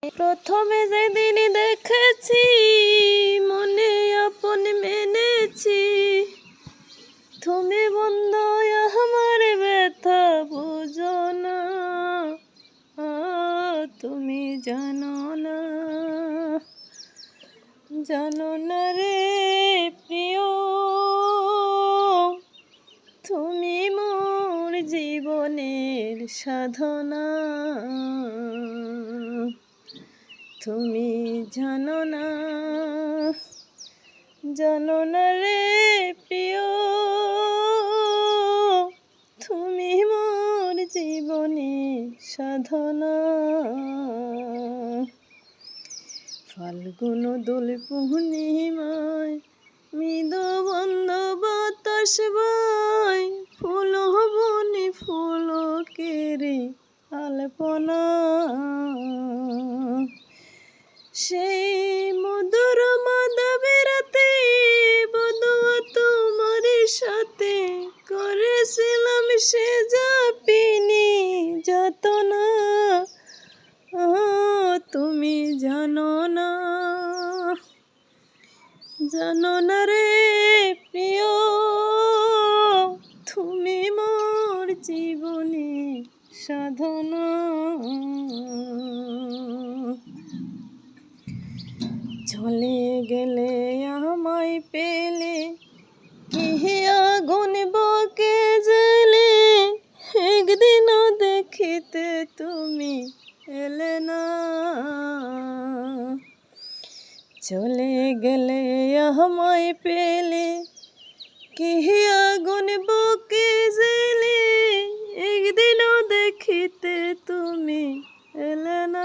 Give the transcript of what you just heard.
প্রথমে যেদিন দেখেছি মনে আপন মেনেছি, তুমি বন্ধু আমার ব্যথা বুঝো না, তুমি জানো না, জানো না রে প্রিয়, তুমি মোর জীবনের সাধনা, তুমি জানো না, জানো না রে প্রিয়, তুমি মোর জীবনের সাধনা। ফাল্গুন দোল পূর্ণিমায় মৃদু বন্ধ বাতাস বয়, ফুল বনে ফুলকেরে আলপনা, সেই মধুর মাধবের রাতে বধুয়া তোমার সাথে করেছিলাম সে যাপিনি যাতনা, তুমি জানো না, জানো না রে প্রিয়, তুমি মোর জীবনে সাধনা। চলে গেলে আমায় পেলে কি আগুন বকে জেলে, একদিনও দেখিতে তুমি এলে না, চলে গেলে আমায় পেলে কি আগুন বকে জেলে, একদিনও দেখিতে তুমি এলে না।